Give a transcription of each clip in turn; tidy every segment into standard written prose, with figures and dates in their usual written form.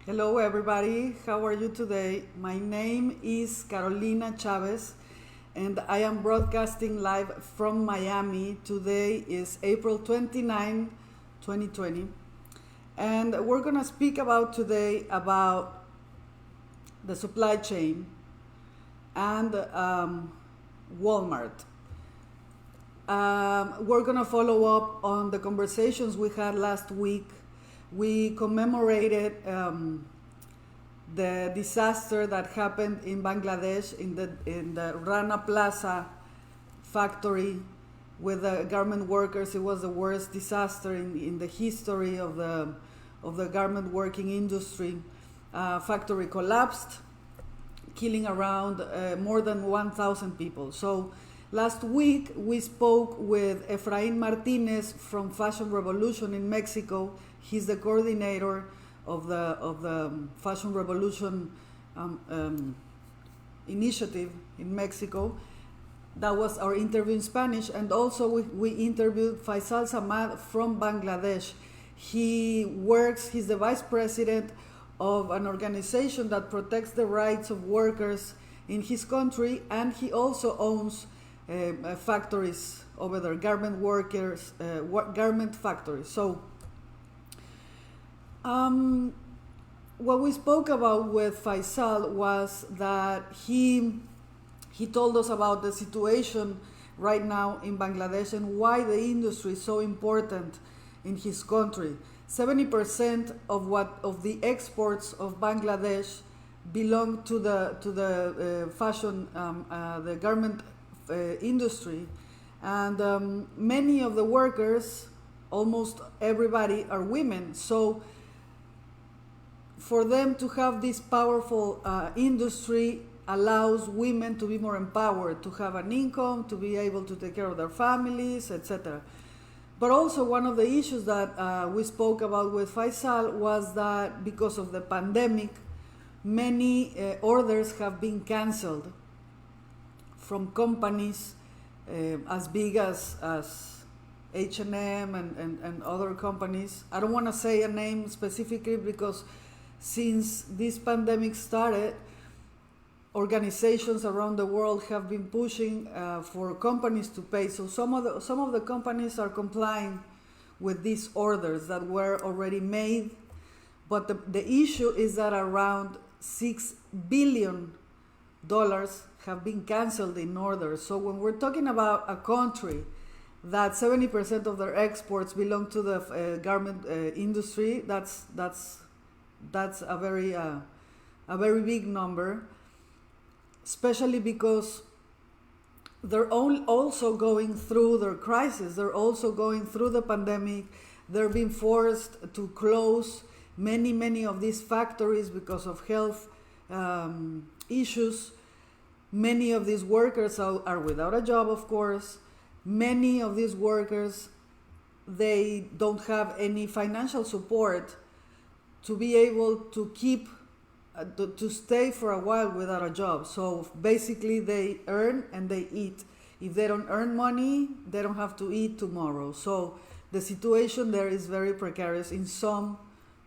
Hello, everybody. How are you today? My name is Carolina Chavez, and I am broadcasting live from Miami. Today is April 29, 2020, and we're going to speak about today about the supply chain and Walmart. We're going to follow up on the conversations we had last week. We commemorated the disaster that happened in Bangladesh in the Rana Plaza factory with the garment workers. It was the worst disaster in the history of the garment working industry. Factory collapsed, killing around more than 1,000 people. So last week we spoke with Efrain Martinez from Fashion Revolution in Mexico. He's the coordinator of the Fashion Revolution initiative in Mexico. That was our interview in Spanish, and also we interviewed Faisal Samad from Bangladesh. He's the vice president of an organization that protects the rights of workers in his country, and he also owns factories over there, garment factories. So what we spoke about with Faisal was that he told us about the situation right now in Bangladesh and why the industry is so important in his country. 70% of the exports of Bangladesh belong to the fashion, the garment industry, and many of the workers, almost everybody, are women. So for them to have this powerful industry allows women to be more empowered, to have an income, to be able to take care of their families, etc. But also one of the issues that we spoke about with Faisal was that because of the pandemic, many orders have been canceled from companies as big as H&M and other companies. I don't want to say a name specifically because since this pandemic started, organizations around the world have been pushing for companies to pay. So some of the companies are complying with these orders that were already made, but the issue is that around $6 billion have been canceled in orders. So when we're talking about a country that 70% of their exports belong to the garment industry, that's a very big number, especially because they're also going through their crisis. They're also going through the pandemic. They're being forced to close many of these factories because of health issues. Many of these workers are without a job, of course. Many of these workers, they don't have any financial support to be able to keep to stay for a while without a job. So basically they earn and they eat. If they don't earn money, they don't have to eat tomorrow. So the situation there is very precarious in some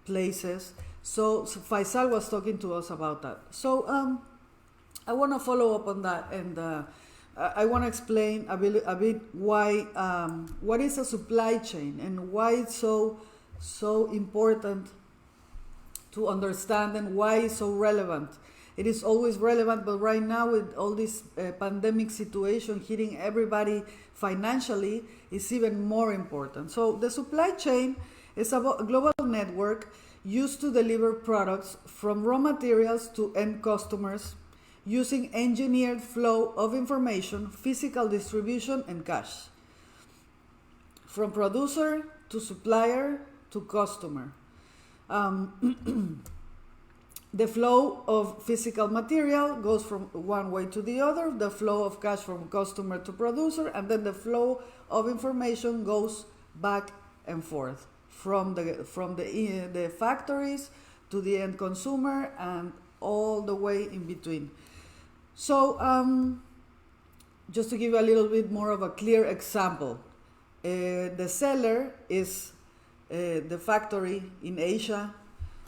places. So Faisal was talking to us about that. So I want to follow up on that, and I want to explain a bit why what is a supply chain and why it's so important to understand, and why it's so relevant. It is always relevant, but right now with all this pandemic situation hitting everybody financially, it's even more important. So the supply chain is a global network used to deliver products from raw materials to end customers using engineered flow of information, physical distribution, and cash. From producer to supplier to customer. The flow of physical material goes from one way to the other, the flow of cash from customer to producer, and then the flow of information goes back and forth from the factories to the end consumer and all the way in between. So just to give you a little bit more of a clear example, the seller is the factory in Asia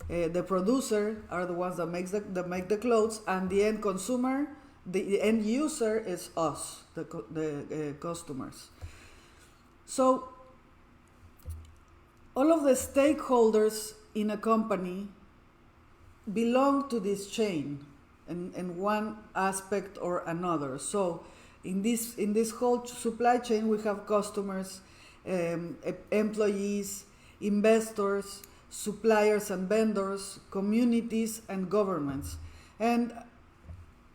The producer are the ones that make the clothes, and the end consumer, the end user is us, the customers. So all of the stakeholders in a company belong to this chain in one aspect or another. So in this whole supply chain, we have customers, employees, investors, suppliers and vendors, communities and governments. And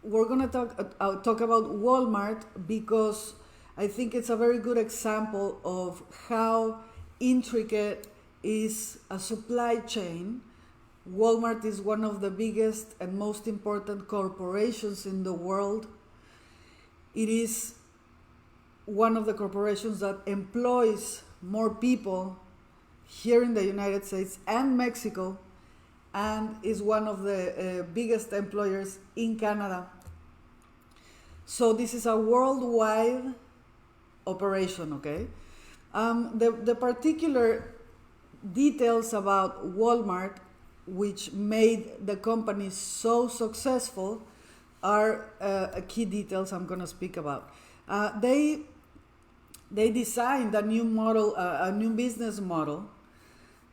we're going to talk about Walmart because I think it's a very good example of how intricate is a supply chain. Walmart is one of the biggest and most important corporations in the world. It is one of the corporations that employs more people here in the United States and Mexico, and is one of the biggest employers in Canada. So this is a worldwide operation, okay? The particular details about Walmart which made the company so successful are key details I'm going to speak about. They designed a new model, a new business model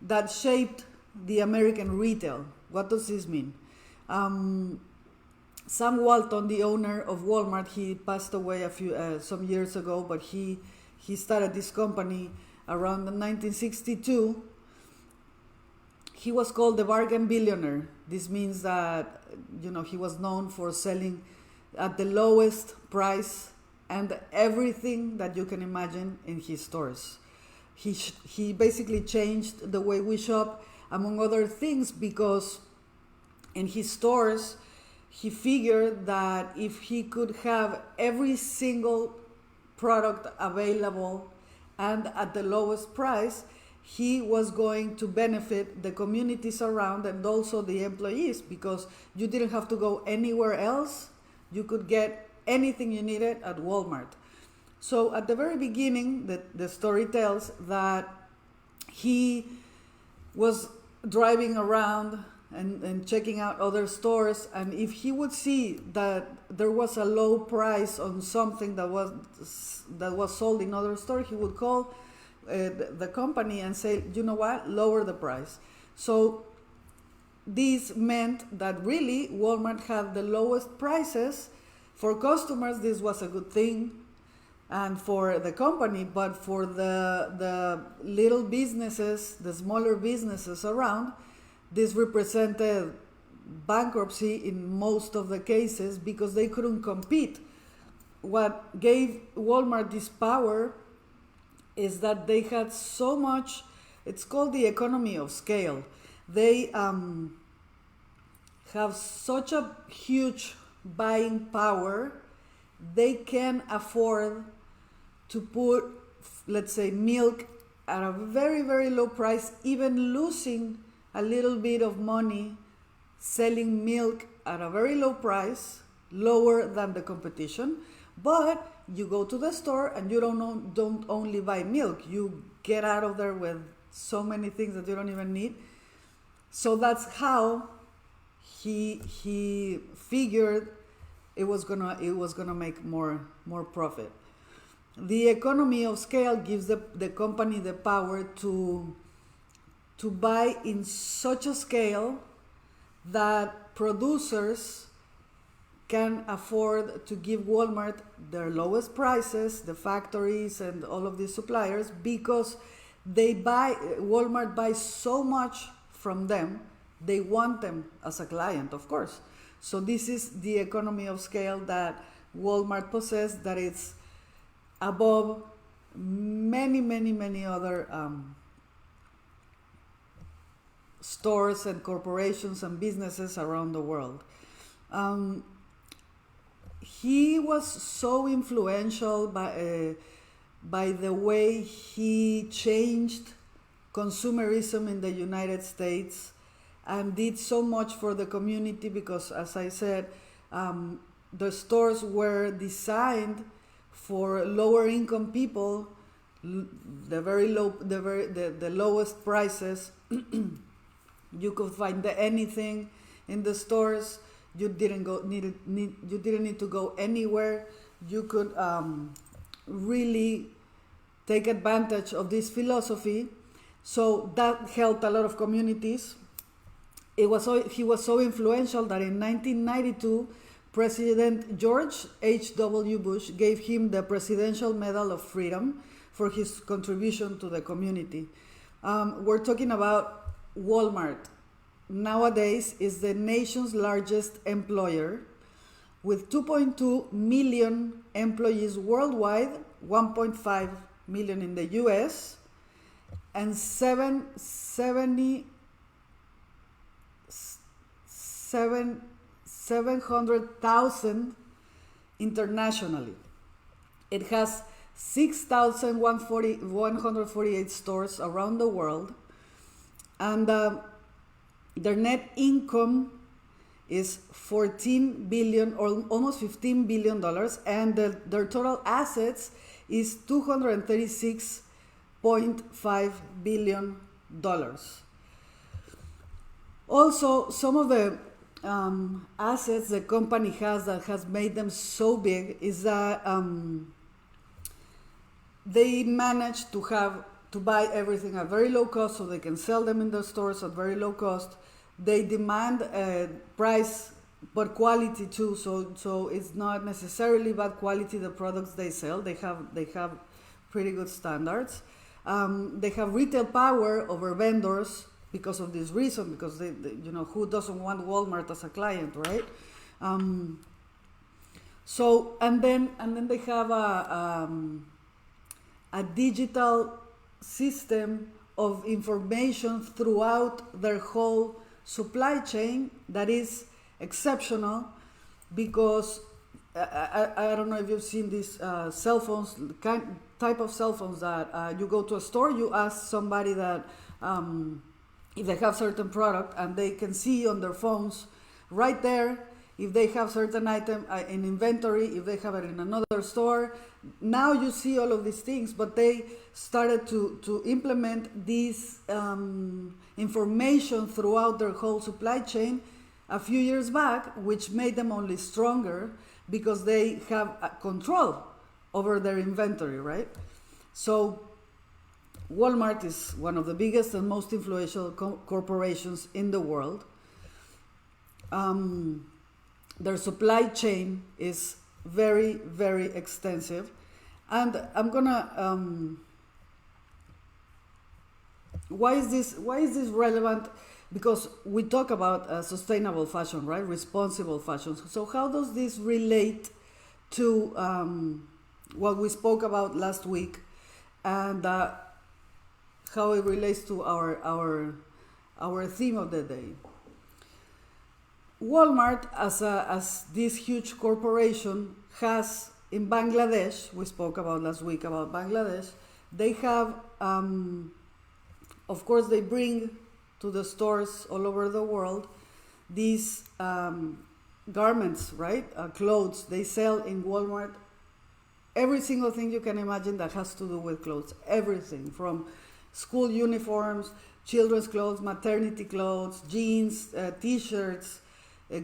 that shaped the American retail. What does this mean? Sam Walton, the owner of Walmart, he passed away some years ago, but he started this company around 1962. He was called the bargain billionaire. This means that, he was known for selling at the lowest price and everything that you can imagine in his stores. He basically changed the way we shop, among other things, because in his stores, he figured that if he could have every single product available and at the lowest price, he was going to benefit the communities around and also the employees, because you didn't have to go anywhere else. You could get anything you needed at Walmart. So at the very beginning, the story tells that he was driving around and checking out other stores, and if he would see that there was a low price on something that was sold in other store, he would call the company and say, you know what, lower the price. So this meant that really Walmart had the lowest prices. For customers, this was a good thing, and for the company, but for the little businesses, the smaller businesses around, this represented bankruptcy in most of the cases because they couldn't compete. What gave Walmart this power is that they had so much, it's called the economy of scale. They have such a huge buying power, they can afford to put, let's say, milk at a very, very low price, even losing a little bit of money selling milk at a very low price, lower than the competition. But you go to the store and you don't only buy milk, you get out of there with so many things that you don't even need. So that's how he figured it was gonna make more profit. The economy of scale gives the company the power to buy in such a scale that producers can afford to give Walmart their lowest prices, the factories and all of these suppliers, because Walmart buys so much from them, they want them as a client, of course. So this is the economy of scale that Walmart possesses, that it's above many other stores and corporations and businesses around the world. He was so influential by the way he changed consumerism in the United States and did so much for the community, because, as I said, the stores were designed for lower income people, the lowest prices, You could find anything in the stores. You didn't need to go anywhere. You could really take advantage of this philosophy. So that helped a lot of communities. He was so influential that in 1992, President George H.W. Bush gave him the Presidential Medal of Freedom for his contribution to the community. We're talking about Walmart. Nowadays is the nation's largest employer with 2.2 million employees worldwide, 1.5 million in the US, and 700,000 internationally. It has 6,148 stores around the world, and their net income is 14 billion or almost 15 billion dollars, and their total assets is 236.5 billion dollars. Also, some of the assets the company has that has made them so big is that they manage to buy everything at very low cost, so they can sell them in the stores at very low cost. They demand price but quality too, so it's not necessarily bad quality the products they sell. They have pretty good standards. They have retail power over vendors because of this reason, because they who doesn't want Walmart as a client, right? So and then they have a digital system of information throughout their whole supply chain that is exceptional, because I don't know if you've seen these cell phones, type of cell phones that you go to a store, you ask somebody that if they have certain product, and they can see on their phones right there if they have certain item in inventory, if they have it in another store. Now you see all of these things, but they started to implement this information throughout their whole supply chain a few years back, which made them only stronger because they have control over their inventory, right? So Walmart is one of the biggest and most influential corporations in the world. Their supply chain is very, very extensive. And I'm gonna, why is this relevant? Because we talk about sustainable fashion, right? Responsible fashion. So how does this relate to what we spoke about last week, and how it relates to our theme of the day? Walmart, as this huge corporation, has in Bangladesh, we spoke about last week about Bangladesh, they have, of course, they bring to the stores all over the world these garments, right? Clothes. They sell in Walmart every single thing you can imagine that has to do with clothes. Everything from school uniforms, children's clothes, maternity clothes, jeans, t-shirts,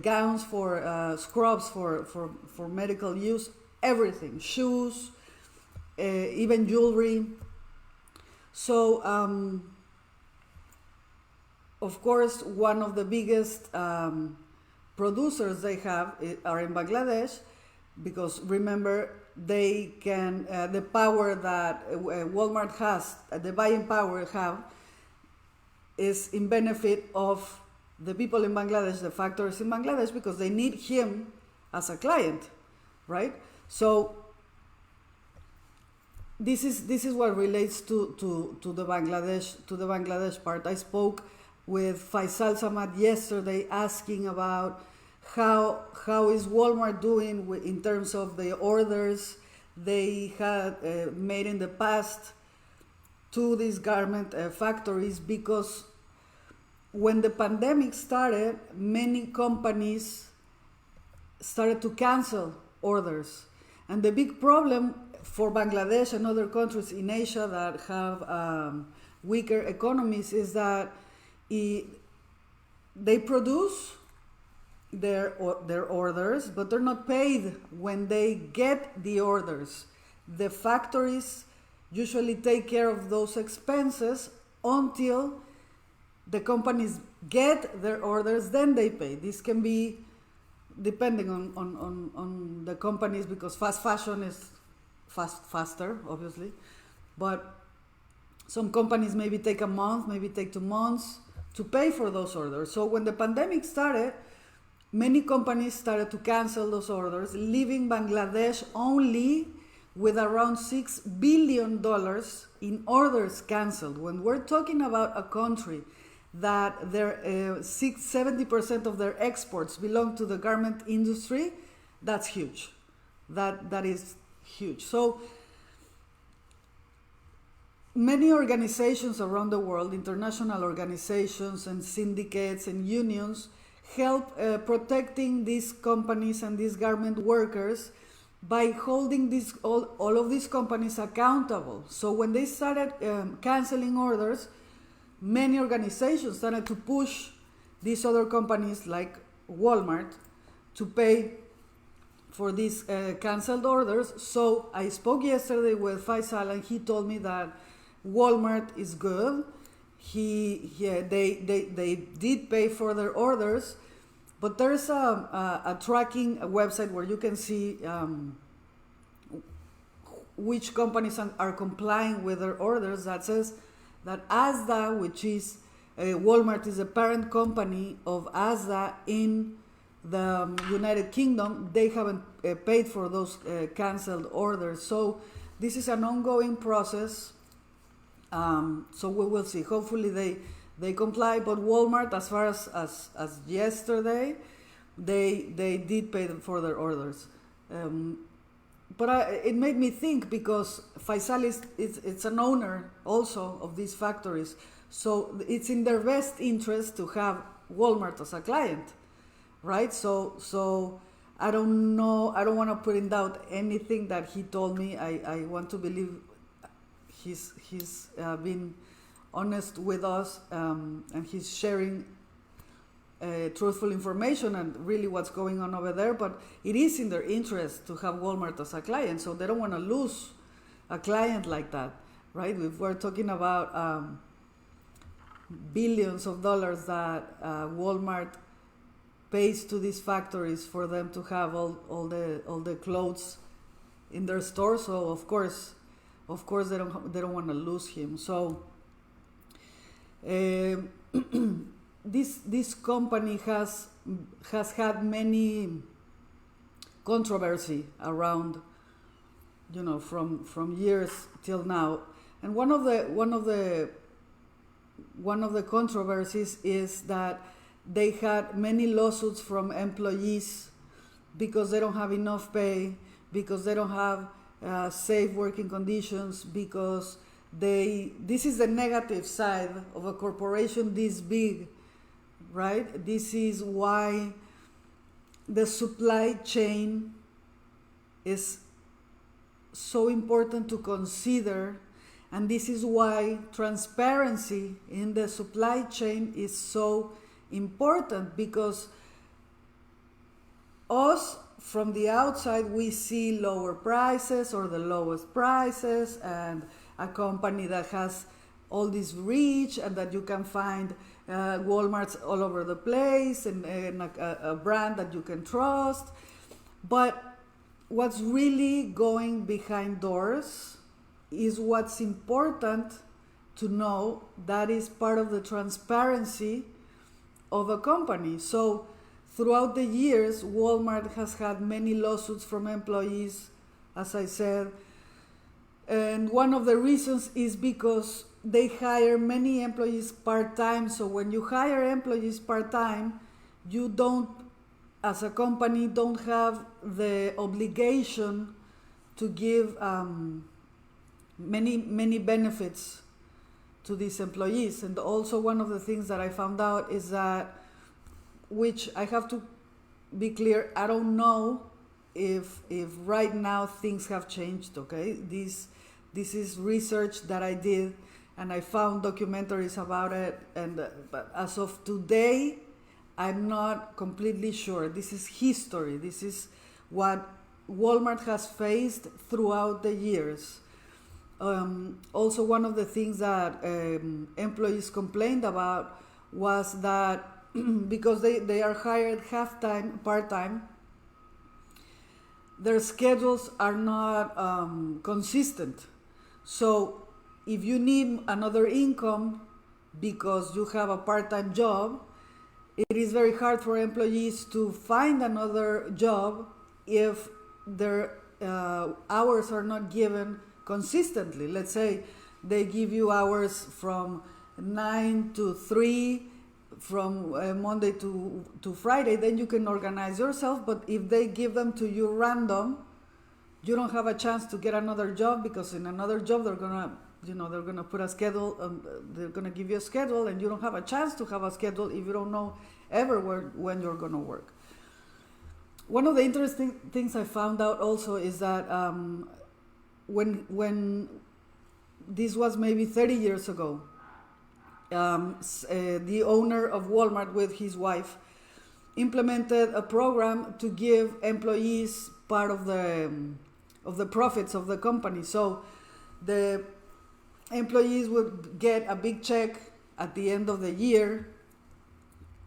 gowns for scrubs for medical use, everything, shoes, even jewelry. So, of course, one of the biggest producers they have are in Bangladesh, because remember, they can, the power that Walmart has, the buying power have, is in benefit of the people in Bangladesh, the factories in Bangladesh, because they need him as a client, right? So this is what relates to the Bangladesh part. I spoke with Faisal Samad yesterday, asking about how is Walmart doing in terms of the orders they had made in the past to these garment factories, because when the pandemic started, many companies started to cancel orders. And the big problem for Bangladesh and other countries in Asia that have weaker economies is that they produce their orders, but they're not paid when they get the orders. The factories usually take care of those expenses until the companies get their orders, then they pay. This can be depending on the companies, because fast fashion is faster, obviously. But some companies maybe take a month, maybe take 2 months to pay for those orders. So when the pandemic started, many companies started to cancel those orders, leaving Bangladesh only with around $6 billion in orders canceled. When we're talking about a country that their 70% of their exports belong to the garment industry, that's huge. That is huge. So many organizations around the world, international organizations and syndicates and unions, help protecting these companies and these garment workers by holding all of these companies accountable. So when they started canceling orders, many organizations started to push these other companies like Walmart to pay for these canceled orders. So I spoke yesterday with Faisal, and he told me that Walmart is good. They did pay for their orders, but there's a tracking website where you can see which companies are complying with their orders. That says that Asda, which is Walmart, is a parent company of Asda in the United Kingdom. They haven't paid for those canceled orders. So this is an ongoing process. So we will see. Hopefully they comply. But Walmart, as far as yesterday, they did pay them for their orders. But it made me think, because Faisal it's an owner also of these factories. So it's in their best interest to have Walmart as a client, right? So I don't know. I don't want to put in doubt anything that he told me. I want to believe he's been honest with us, and he's sharing truthful information and really what's going on over there. But it is in their interest to have Walmart as a client, so they don't want to lose a client like that, right? If we're talking about billions of dollars that Walmart pays to these factories for them to have all the clothes in their store, so of course they don't want to lose him. So this company has had many controversy around, from years till now. And one of the controversies is that they had many lawsuits from employees because they don't have enough pay, because they don't have safe working conditions, because this is the negative side of a corporation this big, right? This is why the supply chain is so important to consider, and this is why transparency in the supply chain is so important, because us from the outside, we see lower prices or the lowest prices, and a company that has all this reach, and that you can find Walmarts all over the place, and a brand that you can trust. But what's really going behind doors is what's important to know. That is part of the transparency of a company. So throughout the years, Walmart has had many lawsuits from employees, as I said. And one of the reasons is because they hire many employees part-time. So when you hire employees part-time, you don't, as a company, don't have the obligation to give many benefits to these employees. And also one of the things that I found out is that, which I have to be clear, I don't know if right now things have changed, okay? This is research that I did, and I found documentaries about it, and but as of today, I'm not completely sure. This is history. This is what Walmart has faced throughout the years. Also, one of the things that employees complained about was that because they are hired half-time, part-time, their schedules are not consistent. So if you need another income because you have a part-time job, it is very hard for employees to find another job if their hours are not given consistently. Let's say they give you hours from 9 to 3 from Monday to Friday, then you can organize yourself. But if they give them to you random, you don't have a chance to get another job, because in another job they're gonna put a schedule, they're gonna give you a schedule, and you don't have a chance to have a schedule if you don't know ever when you're gonna work. One of the interesting things I found out also is that when this was maybe 30 years ago, the owner of Walmart with his wife implemented a program to give employees part of the profits of the company. So the employees would get a big check at the end of the year,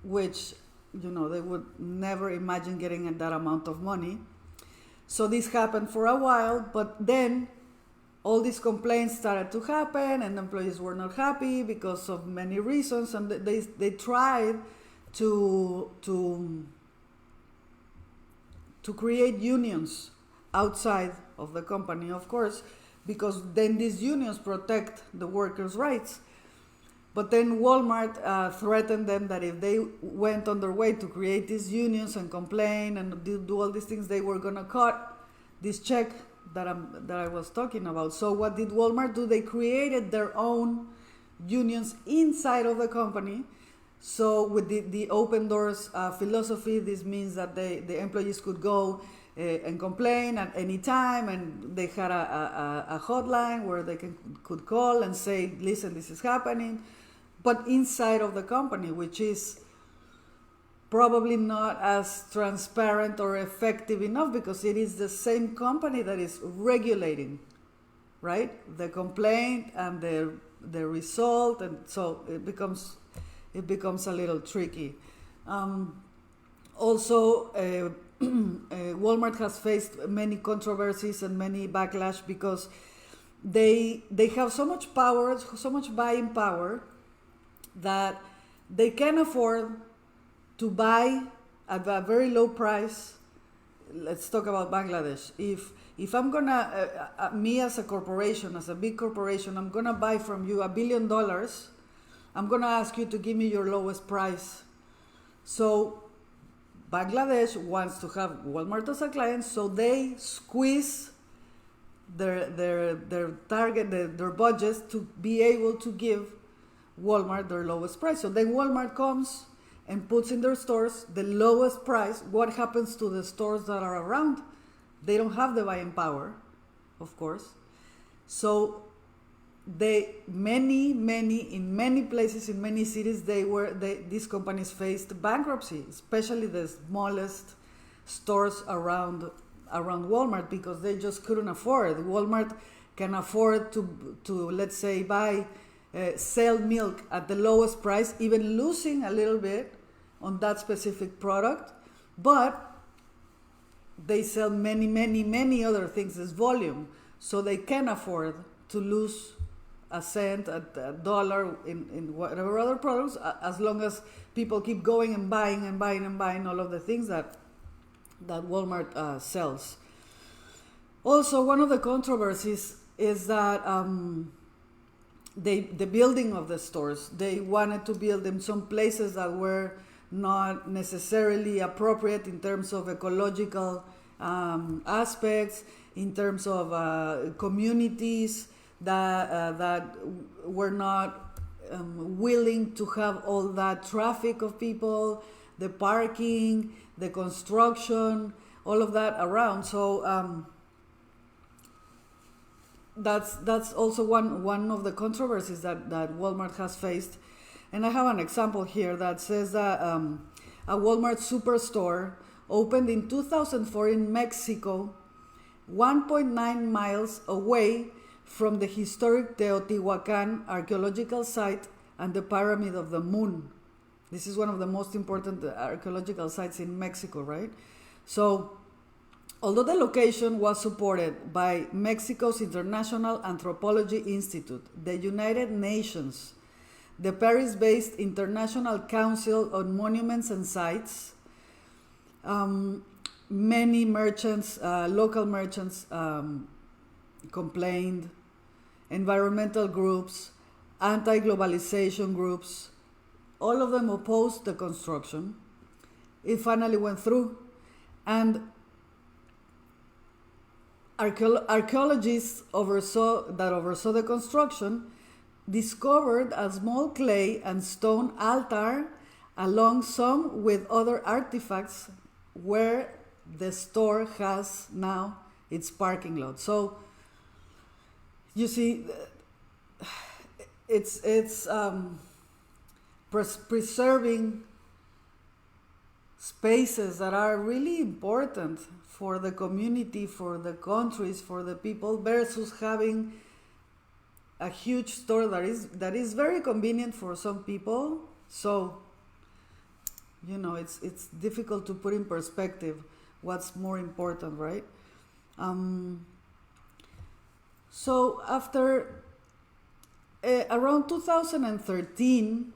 which they would never imagine getting that amount of money. So this happened for a while, but then all these complaints started to happen, and employees were not happy because of many reasons, and they tried to create unions outside of the company, of course, because then these unions protect the workers' rights. But then Walmart threatened them that if they went on their way to create these unions and complain and do all these things, they were gonna cut this check that I was talking about. So what did Walmart do? They created their own unions inside of the company. So with the open doors philosophy, this means that the employees could go and complain at any time, and they had a hotline where they could call and say, listen, this is happening, but inside of the company, which is probably not as transparent or effective enough, because it is the same company that is regulating, right, the complaint and the result, and so it becomes a little tricky. Also, Walmart has faced many controversies and many backlash because they have so much power, so much buying power, that they can afford to buy at a very low price. Let's talk about Bangladesh. If I'm gonna, me as a corporation, as a big corporation, I'm gonna buy from you $1 billion, I'm gonna ask you to give me your lowest price. So Bangladesh wants to have Walmart as a client, so they squeeze their target, their budgets, to be able to give Walmart their lowest price. So then Walmart comes and puts in their stores the lowest price. What happens to the stores that are around? They don't have the buying power, of course. So in many places, in many cities, these companies faced bankruptcy, especially the smallest stores around Walmart, because they just couldn't afford. Walmart can afford to let's say sell milk at the lowest price, even losing a little bit on that specific product, but they sell many other things as volume, so they can afford to lose a cent, a dollar in whatever other products, as long as people keep going and buying all of the things that Walmart sells. Also, one of the controversies is that the building of the stores, they wanted to build in some places that were not necessarily appropriate in terms of ecological aspects, in terms of communities that were not willing to have all that traffic of people, the parking, the construction, all of that around. So that's also one of the controversies that Walmart has faced. And I have an example here that says that a Walmart superstore, opened in 2004 in Mexico, 1.9 miles away from the historic Teotihuacan archaeological site and the Pyramid of the Moon. This is one of the most important archaeological sites in Mexico, right? So, although the location was supported by Mexico's International Anthropology Institute, the United Nations, the Paris-based International Council on Monuments and Sites, many merchants, local merchants complained, environmental groups, anti-globalization groups, all of them opposed the construction. It finally went through, and archaeologists oversaw the construction discovered a small clay and stone altar along some with other artifacts where the store has now its parking lot. So you see, it's preserving spaces that are really important for the community, for the countries, for the people, versus having a huge store that is very convenient for some people. So, you know, it's difficult to put in perspective what's more important, right? So after around 2013,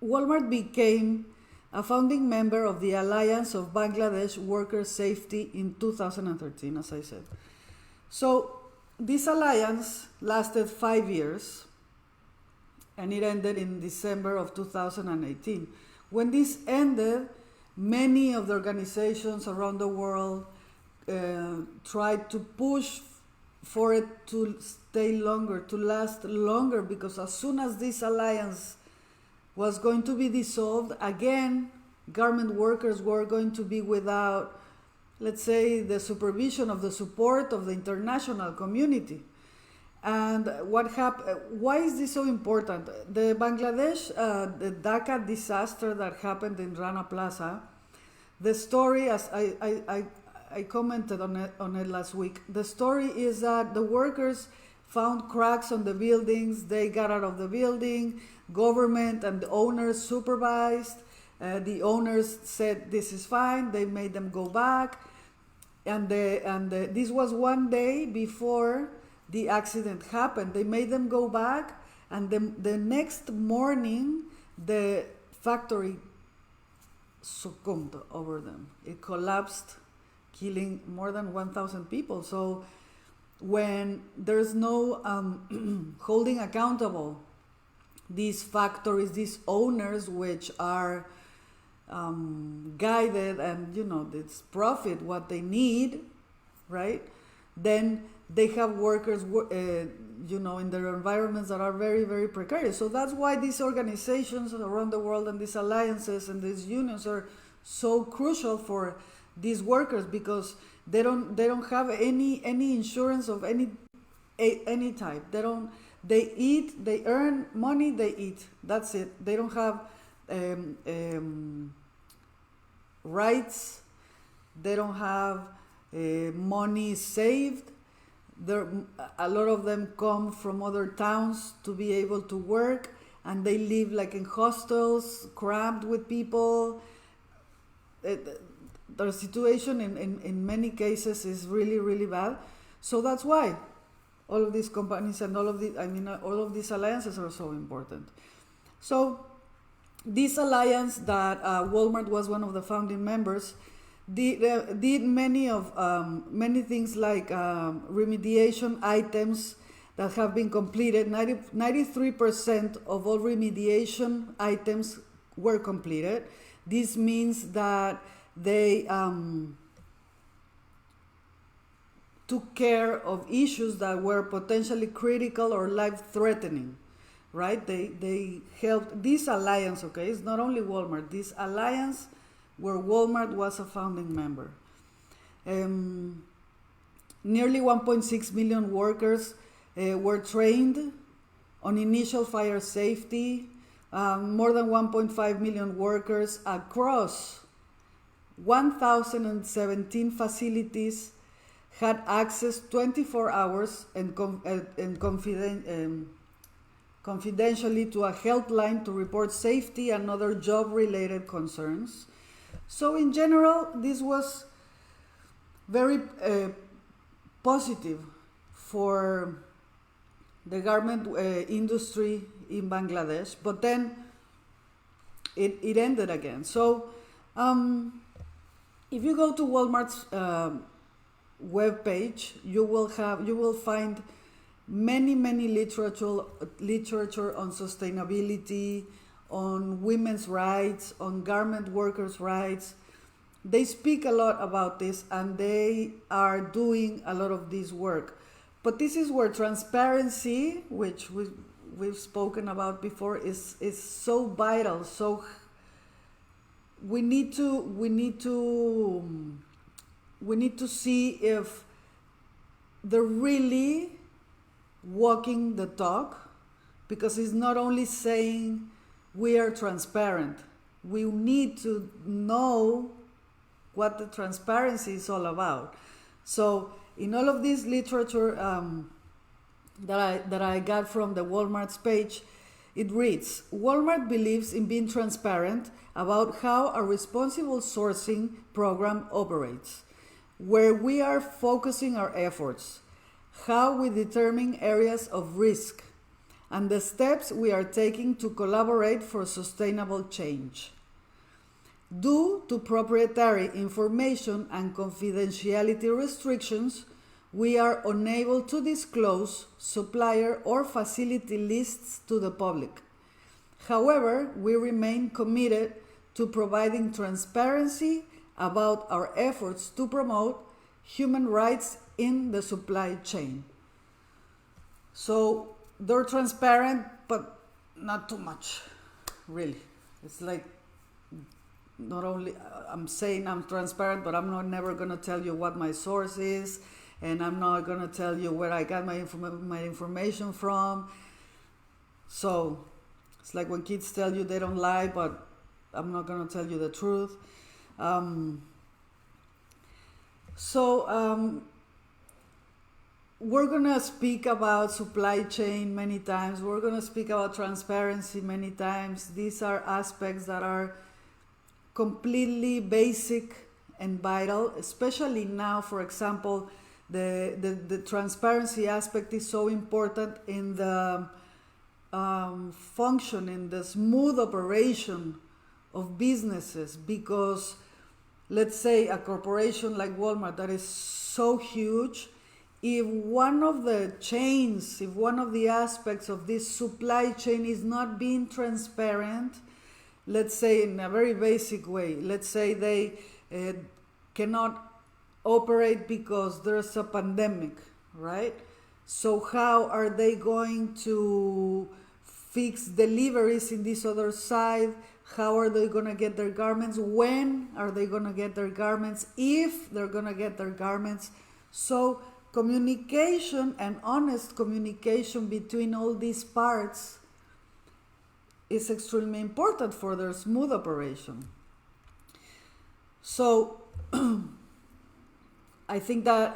Walmart became a founding member of the Alliance of Bangladesh Worker Safety in 2013, as I said. So this alliance lasted 5 years, and it ended in December of 2018. When this ended, many of the organizations around the world tried to push for it to stay longer, to last longer, because as soon as this alliance was going to be dissolved, again, garment workers were going to be without, let's say, the supervision of the support of the international community. And what happened? Why is this so important? The Bangladesh, the Dhaka disaster that happened in Rana Plaza, the story, as I commented on it last week, the story is that the workers found cracks on the buildings, they got out of the building, government and the owners supervised, the owners said this is fine, they made them go back, and this was one day before the accident happened. They made them go back, and the next morning the factory succumbed over them. It collapsed, killing more than 1,000 people. So when there's no holding accountable these factories, these owners, which are guided and, you know, it's profit what they need, right? Then they have workers, you know, in their environments that are very, very precarious. So that's why these organizations around the world and these alliances and these unions are so crucial for these workers, because they don't have any insurance of any type. They eat, they earn money, they eat. That's it. They don't have rights. They don't have money saved. A lot of them come from other towns to be able to work, and they live like in hostels, cramped with people. The situation in many cases is really, really bad. So that's why all of these companies and all of these alliances are so important. So this alliance that Walmart was one of the founding members did many things like remediation items that have been completed. 93% of all remediation items were completed. This means that they took care of issues that were potentially critical or life-threatening, right? They helped this alliance, okay? It's not only Walmart. This alliance where Walmart was a founding member. Nearly 1.6 million workers were trained on initial fire safety, More than 1.5 million workers across 1,017 facilities had access 24 hours and confidentially to a helpline to report safety and other job-related concerns. So in general, this was very positive for the garment industry in Bangladesh, but then it ended again. So if you go to Walmart's web page, you will find many literature on sustainability, on women's rights, on garment workers' rights. They speak a lot about this, and they are doing a lot of this work. But this is where transparency, which we've spoken about before, is so vital. So we need to see if they're really walking the talk, because it's not only saying we are transparent. We need to know what the transparency is all about. So in all of this literature that I got from the Walmart's page, it reads, Walmart believes in being transparent about how a responsible sourcing program operates, where we are focusing our efforts, how we determine areas of risk, and the steps we are taking to collaborate for sustainable change. Due to proprietary information and confidentiality restrictions, we are unable to disclose supplier or facility lists to the public. However, we remain committed to providing transparency about our efforts to promote human rights in the supply chain. So they're transparent, but not too much, really. It's like, not only I'm saying I'm transparent, but I'm never going to tell you what my source is, and I'm not going to tell you where I got my information from. So it's like when kids tell you they don't lie, but I'm not going to tell you the truth. We're going to speak about supply chain many times. We're going to speak about transparency many times. These are aspects that are completely basic and vital, especially now. For example, the transparency aspect is so important in the function, in the smooth operation of businesses, because let's say a corporation like Walmart that is so huge, if one of the chains, if one of the aspects of this supply chain is not being transparent, let's say in a very basic way, let's say they cannot operate because there's a pandemic, right? So how are they going to fix deliveries in this other side? How are they going to get their garments? When are they going to get their garments? If they're going to get their garments. So communication and honest communication between all these parts is extremely important for their smooth operation. So I think that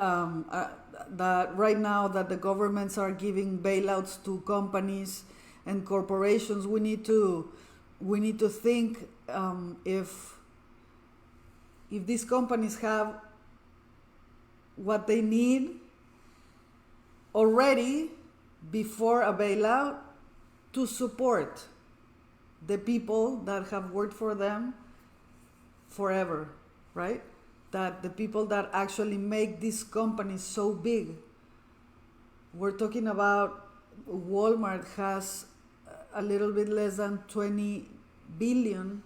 that right now that the governments are giving bailouts to companies and corporations, we need to think if these companies have what they need already before a bailout to support the people that have worked for them forever, right? That the people that actually make these companies so big. We're talking about Walmart has a little bit less than 20 billion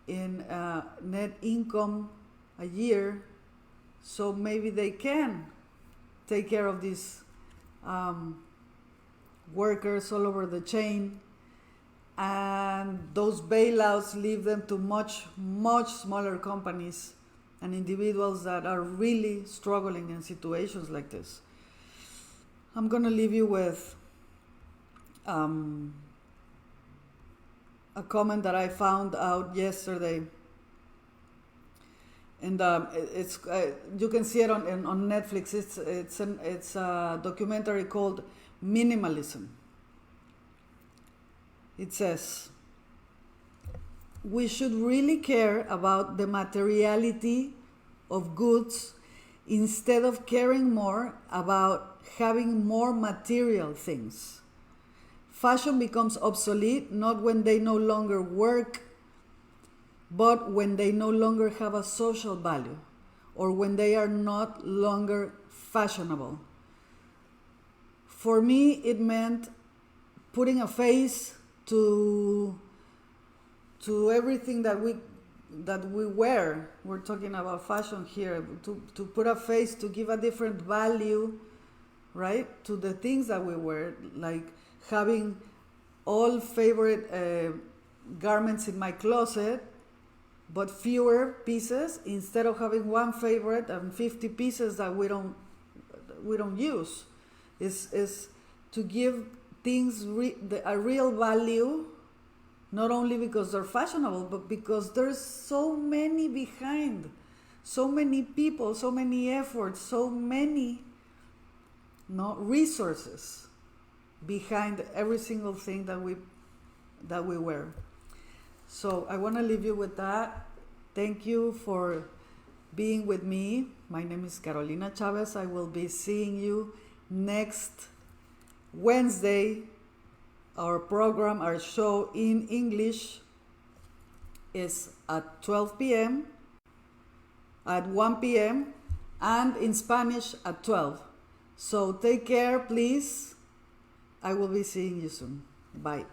in net income a year, so maybe they can take care of these workers all over the chain, and those bailouts leave them to much smaller companies and individuals that are really struggling in situations like this. I'm going to leave you with a comment that I found out yesterday, and it's you can see it on Netflix. It's a documentary called Minimalism. It says we should really care about the materiality of goods instead of caring more about having more material things. Fashion becomes obsolete not when they no longer work, but when they no longer have a social value or when they are not longer fashionable. For me, it meant putting a face to everything that we wear. We're talking about fashion here, to put a face, to give a different value, right, to the things that we wear, like having all favorite garments in my closet, but fewer pieces, instead of having one favorite and 50 pieces that we don't use. Is to give things a real value, not only because they're fashionable, but because there's so many behind, so many people, so many efforts, so many resources behind every single thing that we wear. So I want to leave you with that. Thank you for being with me. My name is Carolina Chavez. I will be seeing you next Wednesday. Our program, our show in English is at 12 p.m., at 1 p.m., and in Spanish at 12. So take care, please. I will be seeing you soon. Bye.